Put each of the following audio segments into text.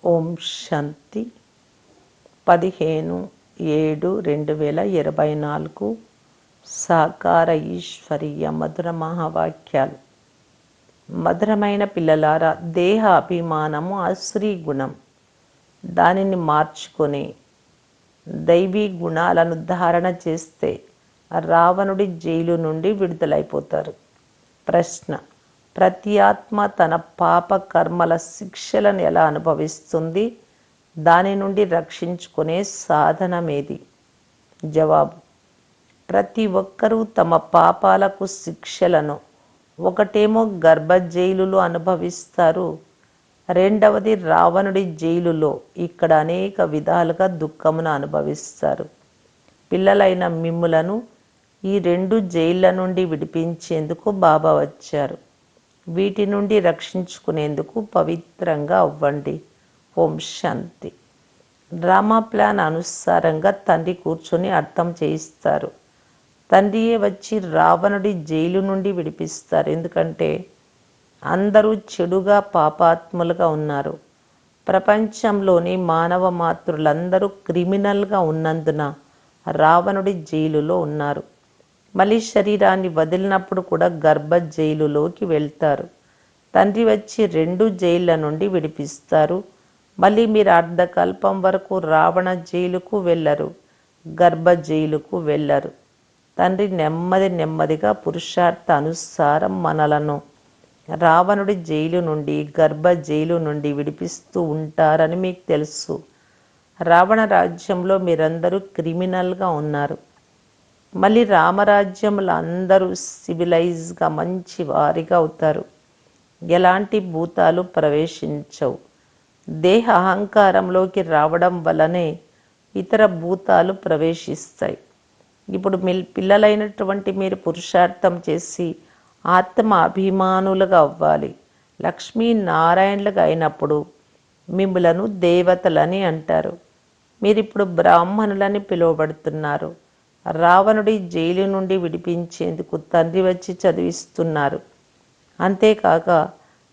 ఓం శాంతి 15/7/2024 సాకార ఈశ్వరీయ మధుర మహావాక్యాలు. మధురమైన పిల్లలారా, దేహ అభిమానము అశ్రీ గుణం. దానిని మార్చుకొని దైవీ గుణాలను ధారణ చేస్తే రావణుడి జైలు నుండి విడుదలైపోతారు. ప్రశ్న: ప్రతి ఆత్మ తన పాప కర్మల శిక్షలను ఎలా అనుభవిస్తుంది? దాని నుండి రక్షించుకునే సాధనమేది? జవాబు: ప్రతి ఒక్కరూ తమ పాపాలకు శిక్షలను ఒకటేమో గర్భ జైలులో అనుభవిస్తారు, రెండవది రావణుడి జైలులో. ఇక్కడ అనేక విధాలుగా దుఃఖమును అనుభవిస్తారు. పిల్లలైన మిమ్ములను ఈ రెండు జైళ్ళ నుండి విడిపించేందుకు బాబా వచ్చారు. వీటి నుండి రక్షించుకునేందుకు పవిత్రంగా అవ్వండి. ఓం శాంతి. డ్రామా ప్లాన్ అనుసారంగా తండ్రి కూర్చొని అర్థం చేయిస్తారు. తండ్రియే వచ్చి రావణుడి జైలు నుండి విడిపిస్తారు. ఎందుకంటే అందరూ చెడుగా పాపాత్ములుగా ఉన్నారు. ప్రపంచంలోని మానవ మాతృలందరూ క్రిమినల్గా ఉన్నందున రావణుడి జైలులో ఉన్నారు. మళ్ళీ శరీరాన్ని వదిలినప్పుడు కూడా గర్భ జైలులోకి వెళ్తారు. తండ్రి వచ్చి రెండు జైళ్ళ నుండి విడిపిస్తారు. మళ్ళీ మీరు అర్ధకల్పం వరకు రావణ జైలుకు వెళ్ళరు, గర్భ జైలుకు వెళ్ళరు. తండ్రి నెమ్మదిగా పురుషార్థ అనుసారం మనలను రావణుడి జైలు నుండి, గర్భ జైలు నుండి విడిపిస్తూ ఉంటారని మీకు తెలుసు. రావణ రాజ్యంలో మీరందరూ క్రిమినల్గా ఉన్నారు. మళ్ళీ రామరాజ్యంలో అందరూ సివిలైజ్గా మంచి వారిగా అవుతారు. ఎలాంటి భూతాలు ప్రవేశించవు. దేహ అహంకారంలోకి రావడం వల్లనే ఇతర భూతాలు ప్రవేశిస్తాయి. ఇప్పుడు పిల్లలైనటువంటి మీరు పురుషార్థం చేసి ఆత్మ అభిమానులుగా అవ్వాలి. లక్ష్మీనారాయణులుగా అయినప్పుడు మిమ్ములను దేవతలని అంటారు. మీరిప్పుడు బ్రాహ్మణులని పిలువబడుతున్నారు. రావణుడి జైలు నుండి విడిపించేందుకు తండ్రి వచ్చి చదివిస్తున్నారు. అంతేకాక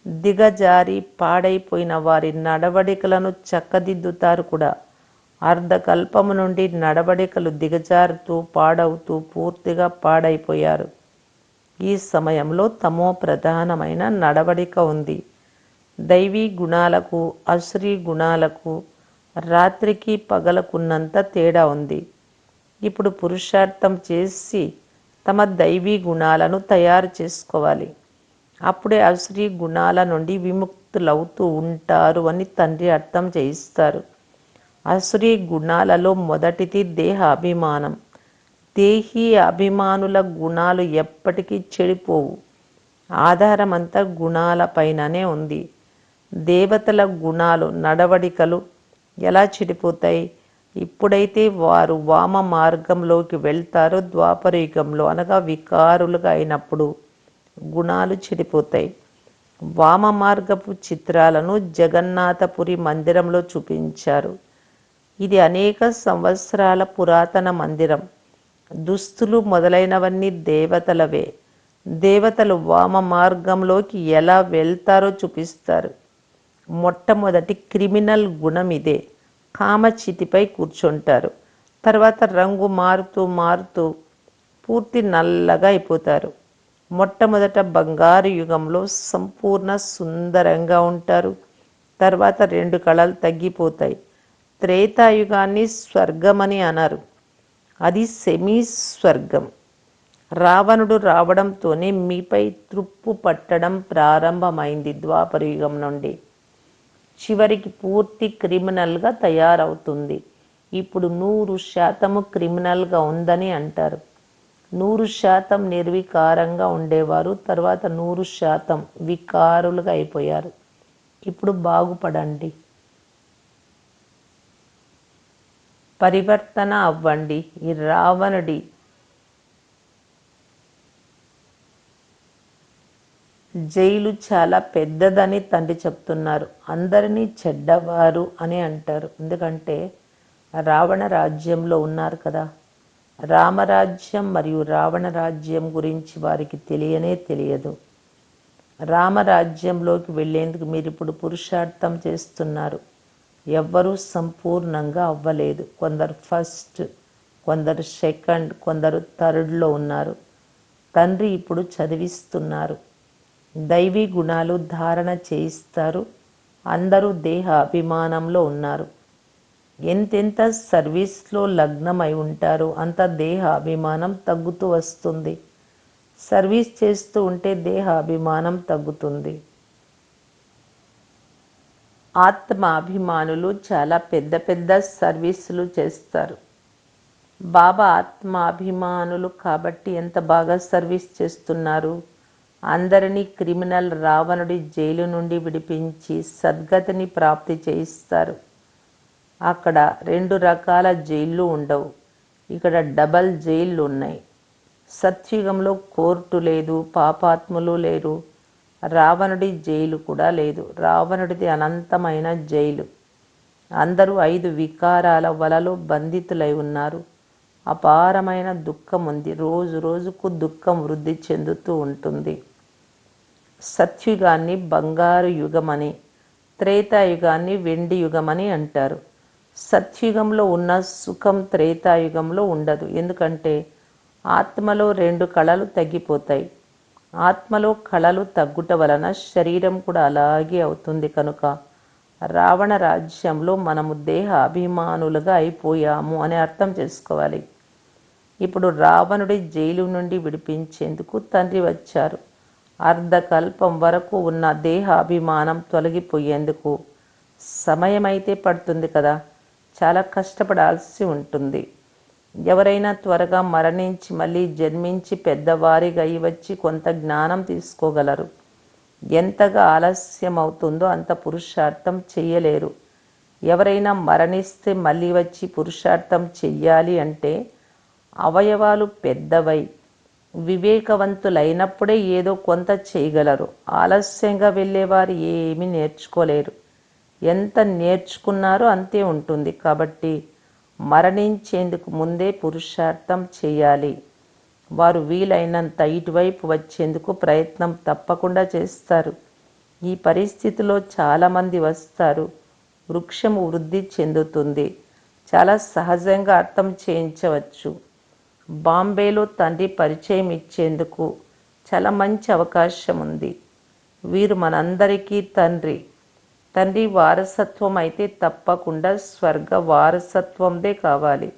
దిగజారి పాడైపోయిన వారి నడవడికలను చక్కదిద్దుతారు కూడా. అర్ధకల్పము నుండి నడవడికలు దిగజారుతూ పాడవుతూ పూర్తిగా పాడైపోయారు. ఈ సమయంలో తమో ప్రధానమైన నడవడిక ఉంది. దైవీ గుణాలకు అసురీ గుణాలకు రాత్రికి పగలకున్నంత తేడా ఉంది. ఇప్పుడు పురుషార్థం చేసి తమ దైవీ గుణాలను తయారు చేసుకోవాలి. అప్పుడే అసురీ గుణాల నుండి విముక్తులవుతూ ఉంటారు అని తండ్రి అర్థం చేయిస్తారు. అసురీ గుణాలలో మొదటిది దేహ అభిమానం. దేహీ అభిమానుల గుణాలు ఎప్పటికీ చెడిపోవు. ఆధారమంతా గుణాలపైననే ఉంది. దేవతల గుణాలు, నడవడికలు ఎలా చెడిపోతాయి? ఇప్పుడైతే వారు వామ మార్గంలోకి వెళ్తారో ద్వాపరయుగంలో, అనగా వికారులుగా అయినప్పుడు గుణాలు చెడిపోతాయి. వామ మార్గపు చిత్రాలను జగన్నాథపురి మందిరంలో చూపించారు. ఇది అనేక సంవత్సరాల పురాతన మందిరం. దుస్తులు మొదలైనవన్నీ దేవతలవే. దేవతలు వామ మార్గంలోకి ఎలా వెళ్తారో చూపిస్తారు. మొట్టమొదటి క్రిమినల్ గుణం ఇదే. కామచితిపై కూర్చుంటారు. తర్వాత రంగు మారుతూ పూర్తి నల్లగా అయిపోతారు. మొట్టమొదట బంగారు యుగంలో సంపూర్ణ సుందరంగా ఉంటారు. తర్వాత రెండు కళలు తగ్గిపోతాయి. త్రేతాయుగాన్ని స్వర్గమని అన్నారు. అది సెమీ స్వర్గం. రావణుడు రావడంతోనే మీపై త్రుప్పు పట్టడం ప్రారంభమైంది. ద్వాపరయుగం నుండి చివరికి పూర్తి క్రిమినల్గా తయారవుతుంది. ఇప్పుడు 100% క్రిమినల్గా ఉందని అంటారు. 100% నిర్వికారంగా ఉండేవారు తర్వాత 100% వికారులుగా అయిపోయారు. ఇప్పుడు బాగుపడండి, పరివర్తన అవ్వండి. ఈ రావణుడి జైలు చాలా పెద్దదని తండ్రి చెప్తున్నారు. అందరినీ చెడ్డవారు అని అంటారు. ఎందుకంటే రావణ రాజ్యంలో ఉన్నారు కదా. రామరాజ్యం మరియు రావణ రాజ్యం గురించి వారికి తెలియదు. రామరాజ్యంలోకి వెళ్ళేందుకు మీరు ఇప్పుడు పురుషార్థం చేస్తున్నారు. ఎవ్వరూ సంపూర్ణంగా అవ్వలేదు. కొందరు ఫస్ట్, కొందరు సెకండ్, కొందరు థర్డ్లో ఉన్నారు. తండ్రి ఇప్పుడు చదివిస్తున్నారు, దైవీ గుణాలు ధారణ చేయిస్తారు. అందరూ దేహ అభిమానంలో ఉన్నారు. ఎంతెంత సర్వీస్లో లగ్నమై ఉంటారో అంత దేహ అభిమానం తగ్గుతూ వస్తుంది. సర్వీస్ చేస్తూ ఉంటే దేహ అభిమానం తగ్గుతుంది. ఆత్మ అభిమానులు చాలా పెద్ద పెద్ద సర్వీసులు చేస్తారు. బాబా ఆత్మ అభిమానులు కాబట్టి ఎంత బాగా సర్వీస్ చేస్తున్నారు. అందరినీ క్రిమినల్ రావణుడి జైలు నుండి విడిపించి సద్గతిని ప్రాప్తి చేయిస్తారు. అక్కడ 2 రకాల జైళ్ళు ఉండవు, ఇక్కడ డబల్ జైళ్ళు ఉన్నాయి. సత్యుగంలో కోర్టు లేదు, పాపాత్ములు లేరు, రావణుడి జైలు కూడా లేదు. రావణుడిది అనంతమైన జైలు. అందరూ 5 వికారాల వలలో బంధితులై ఉన్నారు. అపారమైన దుఃఖం ఉంది. రోజు రోజుకు దుఃఖం వృద్ధి చెందుతూ ఉంటుంది. సత్యుగాన్ని బంగారు యుగమని, త్రేతాయుగాన్ని వెండి యుగమని అంటారు. సత్యుగంలో ఉన్న సుఖం త్రేతాయుగంలో ఉండదు. ఎందుకంటే ఆత్మలో 2 కళలు తగ్గిపోతాయి. ఆత్మలో కళలు తగ్గుట వలన శరీరం కూడా అలాగే అవుతుంది. కనుక రావణ రాజ్యంలో మనము దేహ అభిమానులుగా అయిపోయాము అని అర్థం చేసుకోవాలి. ఇప్పుడు రావణుడి జైలు నుండి విడిపించేందుకు తండ్రి వచ్చారు. అర్ధకల్పం వరకు ఉన్న దేహ అభిమానం తొలగిపోయేందుకు సమయమైతే పడుతుంది కదా, చాలా కష్టపడాల్సి ఉంటుంది. ఎవరైనా త్వరగా మరణించి మళ్ళీ జన్మించి పెద్దవారిగా అయి వచ్చి కొంత జ్ఞానం తీసుకోగలరు. ఎంతగా ఆలస్యం అవుతుందో అంత పురుషార్థం చెయ్యలేరు. ఎవరైనా మరణిస్తే మళ్ళీ వచ్చి పురుషార్థం చెయ్యాలి అంటే అవయవాలు పెద్దవై వివేకవంతులైనప్పుడే ఏదో కొంత చేయగలరు. ఆలస్యంగా వెళ్ళేవారు ఏమీ నేర్చుకోలేరు. ఎంత నేర్చుకున్నారో అంతే ఉంటుంది. కాబట్టి మరణించేందుకు ముందే పురుషార్థం చేయాలి. వారు వీలైనంత ఇటువైపు వచ్చేందుకు ప్రయత్నం తప్పకుండా చేస్తారు. ఈ పరిస్థితిలో చాలామంది వస్తారు. వృక్షము వృద్ధి చెందుతుంది. చాలా సహజంగా అర్థం చేయించవచ్చు. బాంబేలో తండ్రి పరిచయం ఇచ్చేందుకు చాలా మంచి అవకాశం ఉంది. వీరు మనందరికీ తండ్రి. తండ్రి వారసత్వం అయితే తప్పకుండా స్వర్గ వారసత్వందే కావాలి.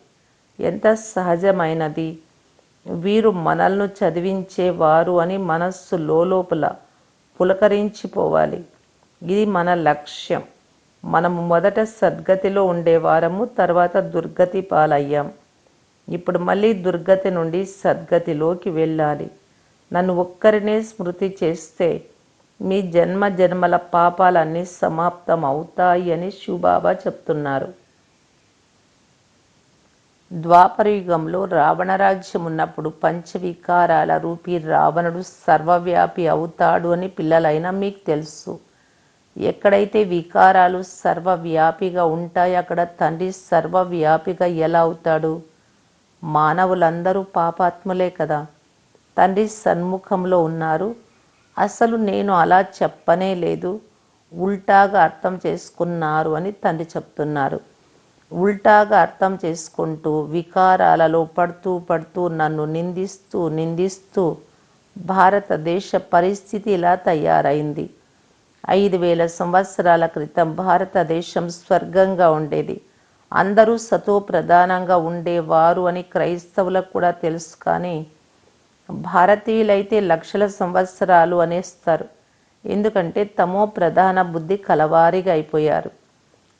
ఎంత సహజమైనది. వీరు మనల్ని చదివించేవారు అని మనస్సు లోపల పులకరించిపోవాలి. ఇది మన లక్ష్యం. మనము మొదట సద్గతిలో ఉండేవారము, తర్వాత దుర్గతి పాలయ్యాం. ఇప్పుడు మళ్ళీ దుర్గతి నుండి సద్గతిలోకి వెళ్ళాలి. నన్ను ఒక్కరినే స్మృతి చేస్తే మీ జన్మ జన్మల పాపాలన్నీ సమాప్తం అవుతాయి అని శివబాబా చెప్తున్నారు. ద్వాపరయుగంలో రావణరాజ్యం ఉన్నప్పుడు పంచవికారాల రూపీ రావణుడు సర్వవ్యాపి అవుతాడు అని పిల్లలైనా మీకు తెలుసు. ఎక్కడైతే వికారాలు సర్వవ్యాపిగా ఉంటాయో అక్కడ తండ్రి సర్వవ్యాపిగా ఎలా అవుతాడు? మానవులందరూ పాపాత్ములే కదా. తండ్రి సన్ముఖంలో ఉన్నారు. అసలు నేను అలా చెప్పనే లేదు, ఉల్టాగా అర్థం చేసుకున్నారు అని తండ్రి చెప్తున్నారు. ఉల్టాగా అర్థం చేసుకుంటూ వికారాలలో పడుతూ నన్ను నిందిస్తూ భారతదేశ పరిస్థితి ఇలా తయారైంది. 5000 సంవత్సరాల క్రితం భారతదేశం స్వర్గంగా ఉండేది. అందరూ సతో ప్రధానంగా ఉండేవారు అని క్రైస్తవులకు కూడా తెలుసు. కానీ భారతీయులైతే లక్షల సంవత్సరాలు అనేస్తారు. ఎందుకంటే తమో ప్రధాన బుద్ధి కలవారిగా అయిపోయారు.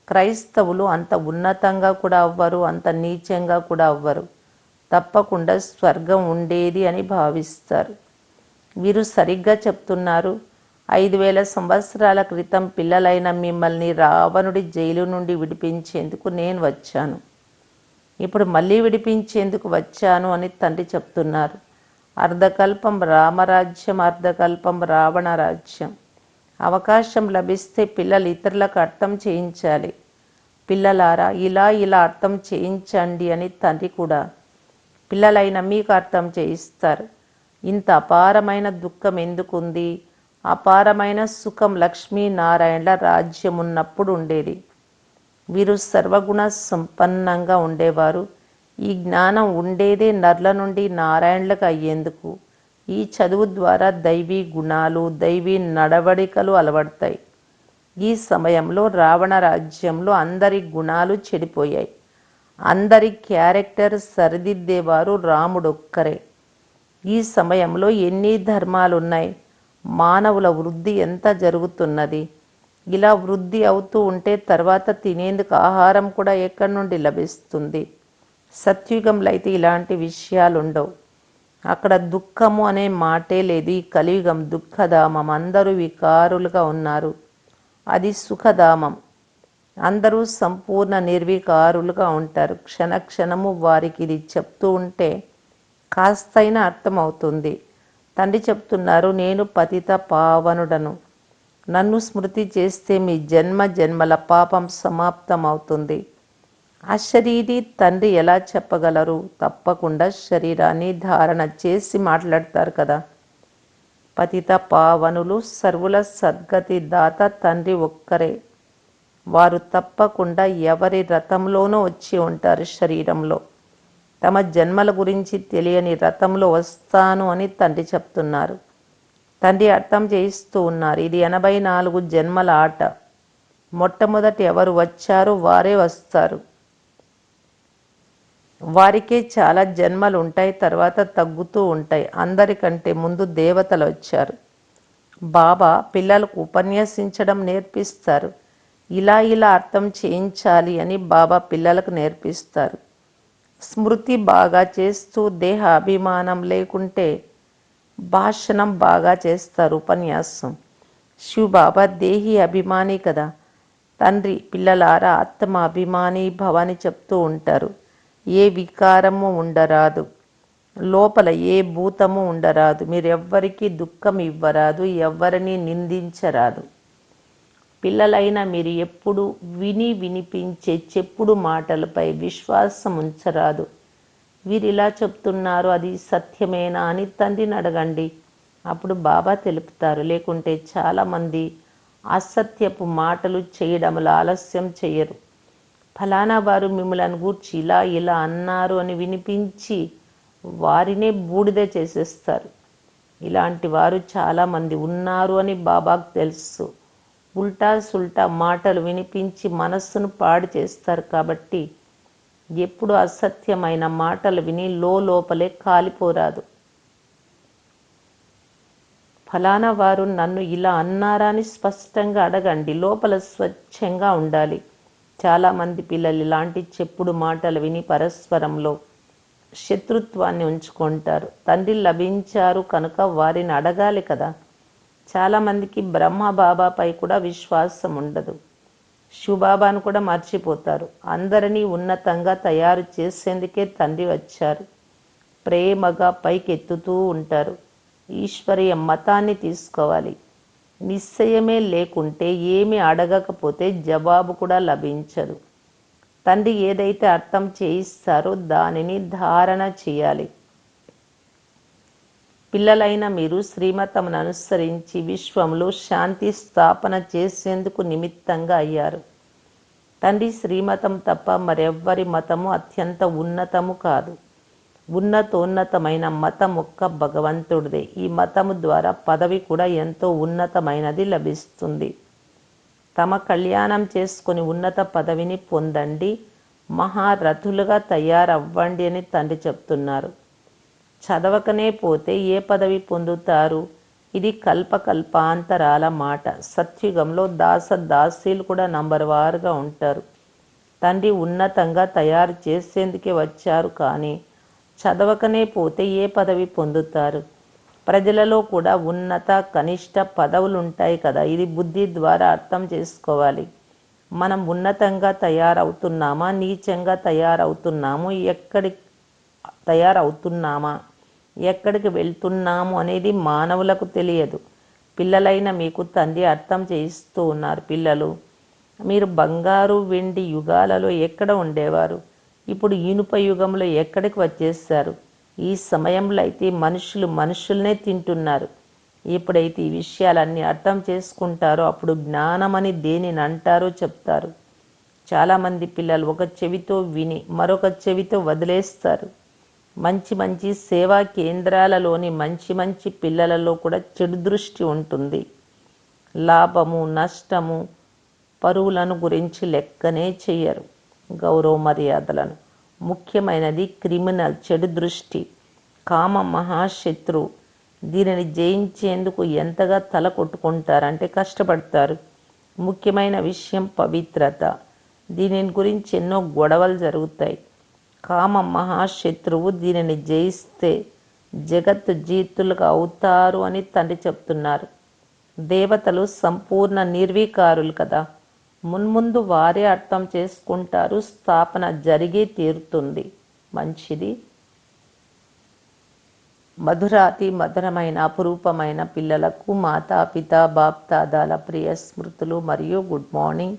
క్రైస్తవులు అంత ఉన్నతంగా కూడా అవ్వరు, అంత నీచంగా కూడా అవ్వరు. తప్పకుండా స్వర్గం ఉండేది అని భావిస్తారు. వీరు సరిగ్గా చెప్తున్నారు. 5000 సంవత్సరాల క్రితం పిల్లలైన మిమ్మల్ని రావణుడి జైలు నుండి విడిపించేందుకు నేను వచ్చాను. ఇప్పుడు మళ్ళీ విడిపించేందుకు వచ్చాను అని తండ్రి చెప్తున్నారు. అర్ధకల్పం రామరాజ్యం, అర్ధకల్పం రావణ రాజ్యం. అవకాశం లభిస్తే పిల్లలు ఇతరులకు అర్థం చేయించాలి. పిల్లలారా ఇలా అర్థం చేయించండి అని తండ్రి కూడా పిల్లలైన మీకు అర్థం చేయిస్తారు. ఇంత అపారమైన దుఃఖం ఎందుకుంది? అపారమైన సుఖం లక్ష్మీనారాయణల రాజ్యం ఉన్నప్పుడు ఉండేది. వీరు సర్వగుణ సంపన్నంగా ఉండేవారు. ఈ జ్ఞానం ఉండేదే నర్ల నుండి నారాయణులకు అయ్యేందుకు. ఈ చదువు ద్వారా దైవీ గుణాలు, దైవీ నడవడికలు అలవడతాయి. ఈ సమయంలో రావణ రాజ్యంలో అందరి గుణాలు చెడిపోయాయి. అందరి క్యారెక్టర్ సరిదిద్దేవారు రాముడొక్కరే. ఈ సమయంలో ఎన్ని ధర్మాలున్నాయి, మానవుల వృద్ధి ఎంత జరుగుతున్నది. ఇలా వృద్ధి అవుతూ ఉంటే తర్వాత తినేందుకు ఆహారం కూడా ఎక్కడి నుండి లభిస్తుంది. సత్యుగంలో అయితే ఇలాంటి విషయాలు ఉండవు. అక్కడ దుఃఖము అనే మాటే లేదు. ఈ కలియుగం దుఃఖధామం. అందరూ వికారులుగా ఉన్నారు. అది సుఖధామం. అందరూ సంపూర్ణ నిర్వికారులుగా ఉంటారు. క్షణక్షణము వారికి ఇది చెప్తూ ఉంటే కాస్తైనా అర్థమవుతుంది. తండ్రి చెప్తున్నారు, నేను పతిత పావనుడను. నన్ను స్మృతి చేస్తే మీ జన్మ జన్మల పాపం సమాప్తం అవుతుంది. అశరీరి తండ్రి ఎలా చెప్పగలరు? తప్పకుండా శరీరాన్ని ధారణ చేసి మాట్లాడతారు కదా. పతిత పావనులు సర్వుల సద్గతి దాత తండ్రి ఒక్కరే. వారు తప్పకుండా ఎవరి రథంలోనూ వచ్చి ఉంటారు. శరీరంలో తమ జన్మల గురించి తెలియని రథంలో వస్తాను అని తండ్రి చెప్తున్నారు. తండ్రి అర్థం చేయిస్తూ ఉన్నారు, ఇది 84 జన్మల ఆట. మొట్టమొదట ఎవరు వచ్చారో వారే వస్తారు. వారికే చాలా జన్మలు ఉంటాయి, తర్వాత తగ్గుతూ ఉంటాయి. అందరికంటే ముందు దేవతలు వచ్చారు. బాబా పిల్లలకు ఉపన్యసించడం నేర్పిస్తారు. ఇలా ఇలా అర్థం చేయించాలి అని బాబా పిల్లలకు నేర్పిస్తారు. స్మృతి బాగా చేస్తూ దేహ అభిమానం లేకుంటే భాషణం బాగా చేస్తారు. ఉపన్యాసం. శివబాబా దేహి అభిమాని కదా. తండ్రి పిల్లలారా ఆత్మ అభిమాని భవాని చెప్తూ ఉంటారు. ఏ వికారము ఉండరాదు, లోపల ఏ భూతము ఉండరాదు, మీరెవ్వరికీ దుఃఖం ఇవ్వరాదు, ఎవ్వరిని నిందించరాదు. పిల్లలైన మీరు ఎప్పుడు వినిపించే చెప్పుడు మాటలపై విశ్వాసం ఉంచరాదు. వీరిలా చెప్తున్నారు, అది సత్యమేనా అని తండ్రిని అడగండి. అప్పుడు బాబా తెలుపుతారు. లేకుంటే చాలామంది అసత్యపు మాటలు చేయడంలో ఆలస్యం చేయరు. ఫలానా వారు మిమ్మల్ని గూర్చి ఇలా ఇలా అన్నారు అని వినిపించి వారినే బూడిద చేసేస్తారు. ఇలాంటి వారు చాలామంది ఉన్నారు అని బాబాకు తెలుసు. ఉల్టా సుల్టా మాటలు వినిపించి మనస్సును పాడు చేస్తారు. కాబట్టి ఎప్పుడు అసత్యమైన మాటలు విని లోపలే కాలిపోరాదు. ఫలానా వారు నన్ను ఇలా అన్నారా అని స్పష్టంగా అడగండి. లోపల స్వచ్ఛంగా ఉండాలి. చాలామంది పిల్లలు ఇలాంటి చెప్పుడు మాటలు విని పరస్పరంలో శత్రుత్వాన్ని ఉంచుకుంటారు. తండ్రి లభించారు కనుక వారిని అడగాలి కదా. చాలామందికి బ్రహ్మ బాబాపై కూడా విశ్వాసం ఉండదు. శివబాబాను కూడా మర్చిపోతారు. అందరినీ ఉన్నతంగా తయారు చేసేందుకే తండ్రి వచ్చారు. ప్రేమగా పైకెత్తుతూ ఉంటారు. ఈశ్వరీయ మతాన్ని తీసుకోవాలి. నిశ్చయమే లేకుంటే ఏమి అడగకపోతే జవాబు కూడా లభించదు. తండ్రి ఏదైతే అర్థం చేయిస్తారో దానిని ధారణ చేయాలి. పిల్లలైన మీరు శ్రీమతమును అనుసరించి విశ్వంలో శాంతి స్థాపన చేసేందుకు నిమిత్తంగా అయ్యారు. తండ్రి శ్రీమతం తప్ప మరెవ్వరి మతము అత్యంత ఉన్నతము కాదు. ఉన్నతోన్నతమైన మతం ఒక్క భగవంతుడిదే. ఈ మతము ద్వారా పదవి కూడా ఎంతో ఉన్నతమైనది లభిస్తుంది. తమ కళ్యాణం చేసుకొని ఉన్నత పదవిని పొందండి, మహారథులుగా తయారవ్వండి అని తండ్రి చెప్తున్నారు. చదవకనే పోతే ఏ పదవి పొందుతారు? ఇది కల్పకల్పాంతరాల మాట. సత్యుగంలో దాసీలు కూడా నంబర్ వారుగా ఉంటారు. తండ్రి ఉన్నతంగా తయారు చేసేందుకే వచ్చారు. కానీ చదవకనే పోతే ఏ పదవి పొందుతారు? ప్రజలలో కూడా ఉన్నత కనిష్ట పదవులు ఉంటాయి కదా. ఇది బుద్ధి ద్వారా అర్థం చేసుకోవాలి. మనం ఉన్నతంగా తయారవుతున్నామా, నీచంగా తయారవుతున్నాము, ఎక్కడికి వెళ్తున్నాము అనేది మానవులకు తెలియదు. పిల్లలైన మీకు తండ్రి అర్థం చేయిస్తూ ఉన్నారు. పిల్లలు, మీరు బంగారు వెండి యుగాలలో ఎక్కడ ఉండేవారు? ఇప్పుడు ఇనుప యుగంలో ఎక్కడికి వచ్చేసారు? ఈ సమయంలో అయితే మనుషుల్నే తింటున్నారు. ఎప్పుడైతే ఈ విషయాలన్నీ అర్థం చేసుకుంటారో అప్పుడు జ్ఞానమని దేనిని అంటారో చెప్తారు. చాలామంది పిల్లలు ఒక చెవితో విని మరొక చెవితో వదిలేస్తారు. మంచి మంచి సేవా కేంద్రాలలోని మంచి మంచి పిల్లలలో కూడా చెడు దృష్టి ఉంటుంది. లాభము నష్టము పరువులను గురించి లెక్కనే చెయ్యరు. గౌరవ మర్యాదలను, ముఖ్యమైనది క్రిమినల్ చెడు దృష్టి, కామ మహాశత్రు. దీనిని జయించేందుకు ఎంతగా తల కొట్టుకుంటారంటే కష్టపడతారు. ముఖ్యమైన విషయం పవిత్రత. దీని గురించి ఎన్నో గొడవలు జరుగుతాయి. కామ మహాశత్రువు, దీనిని జయిస్తే జగత్తు జీతులుగా అవుతారు అని తండ్రి చెప్తున్నారు. దేవతలు సంపూర్ణ నిర్వీకారులు కదా, మున్ముందు వారే అర్థం చేసుకుంటారు. స్థాపన జరిగే తీరుతుంది. మంచిది. మధురాతి మధురమైన అపురూపమైన పిల్లలకు మాతాపిత బాప్దాదాల ప్రియ స్మృతులు మరియు గుడ్ మార్నింగ్.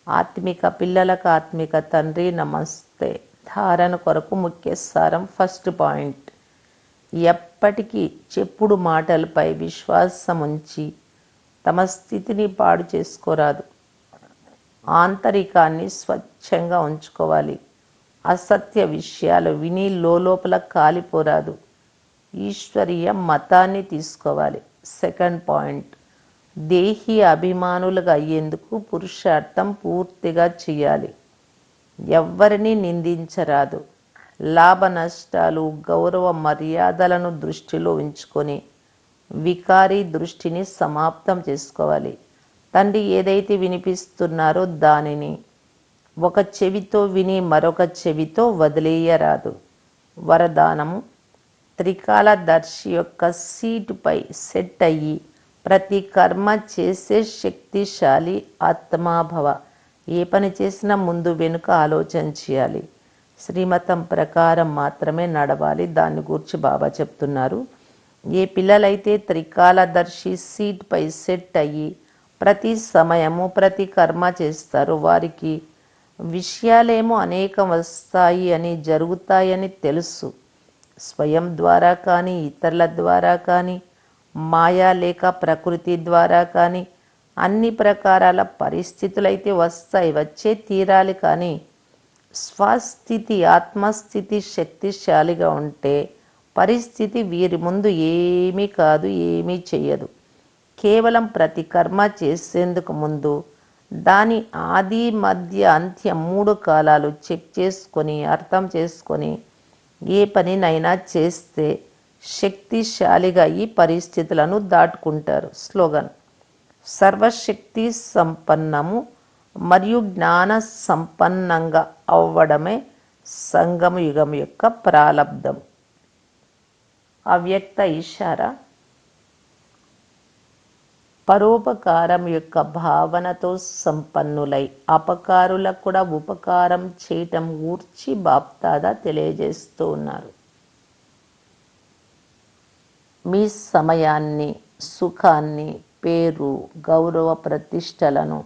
ఆత్మిక పిల్లలకు ఆత్మిక తండ్రి నమస్తే. ధారణ కొరకు ముఖ్య సారం. ఫస్ట్ పాయింట్, ఎప్పటికీ చెప్పుడు మాటలపై విశ్వాసం ఉంచి తమ స్థితిని పాడు చేసుకోరాదు. ఆంతరికాన్ని స్వచ్ఛంగా ఉంచుకోవాలి. అసత్య విషయాలు విని లోపల కాలిపోరాదు. ఈశ్వరీయ మతాన్ని తీసుకోవాలి. సెకండ్ పాయింట్, దేహీ అభిమానులుగా అయ్యేందుకు పురుషార్థం పూర్తిగా చేయాలి. ఎవ్వరినీ నిందించరాదు. లాభ నష్టాలు గౌరవ మర్యాదలను దృష్టిలో ఉంచుకొని వికారీ దృష్టిని సమాప్తం చేసుకోవాలి. తండ్రి ఏదైతే వినిపిస్తున్నారో దానిని ఒక చెవితో విని మరొక చెవితో వదిలేయరాదు. వరదానము, త్రికాలదర్శి యొక్క సీటుపై సెట్ అయ్యి ప్రతి కర్మ చేసే శక్తిశాలి ఆత్మాభవ. ఏ పని చేసినా ముందు వెనుక ఆలోచన చేయాలి. శ్రీమతం ప్రకారం మాత్రమే నడవాలి. దాన్ని గురించి బాబా చెప్తున్నారు. ఏ పిల్లలైతే త్రికాలదర్శి సీట్పై సెట్ అయ్యి ప్రతి సమయము ప్రతి కర్మ చేస్తారో వారికి విషయాలేమో అనేకం వస్తాయి అని, జరుగుతాయని తెలుసు. స్వయం ద్వారా కానీ ఇతరుల ద్వారా కానీ మాయా లేక ప్రకృతి ద్వారా కానీ అన్ని ప్రకారాల పరిస్థితులైతే వస్తాయి, వచ్చే తీరాలి. కానీ స్వస్థితి ఆత్మస్థితి శక్తిశాలిగా ఉంటే పరిస్థితి వీరి ముందు ఏమీ కాదు, ఏమీ చెయ్యదు. కేవలం ప్రతి కర్మ చేసేందుకు ముందు దాని ఆది మధ్య అంత్యం 3 కాలాలు చెక్ చేసుకొని అర్థం చేసుకొని ఏ పనినైనా చేస్తే శక్తిశాలిగా ఈ పరిస్థితులను దాటుకుంటారు. స్లోగన్, సర్వశక్తి సంపన్నము మరియు జ్ఞాన సంపన్నంగా అవ్వడమే సంగమ యుగం యొక్క ప్రాలబ్ధం. అవ్యక్త ఇషారా, పరోపకారం యొక్క భావనతో సంపన్నులై అపకారులకు కూడా ఉపకారం చేయటం గూర్చి బాప్దాదా తెలియజేస్తూ ఉన్నారు. మీ సమయాన్ని, సుఖాన్ని, పేరు, గౌరవ ప్రతిష్టలను,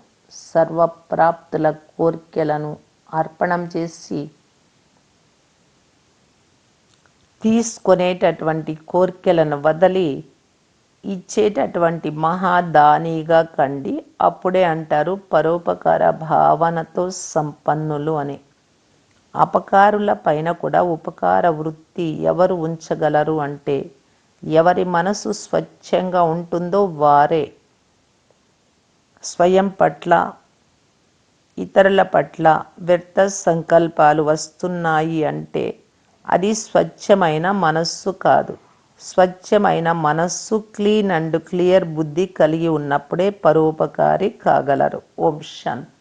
సర్వప్రాప్తుల కోర్కెలను అర్పణం చేసి తీసుకునేటటువంటి కోర్కెలను వదిలి ఇచ్చేటటువంటి మహాదానిగా కండి. అప్పుడే అంటారు పరోపకార భావనతో సంపన్నులు అని. అపకారుల పైన కూడా ఉపకార వృత్తి ఎవరు ఉంచగలరు అంటే ఎవరి మనసు స్వచ్ఛంగా ఉంటుందో వారే. స్వయం పట్ల ఇతరుల పట్ల వ్యర్థ సంకల్పాలు వస్తున్నాయి అంటే అది స్వచ్ఛమైన మనస్సు కాదు. స్వచ్ఛమైన మనస్సు, క్లీన్ అండ్ క్లియర్ బుద్ధి కలిగి ఉన్నప్పుడే పరోపకారి కాగలరు. ఓం శాంతి.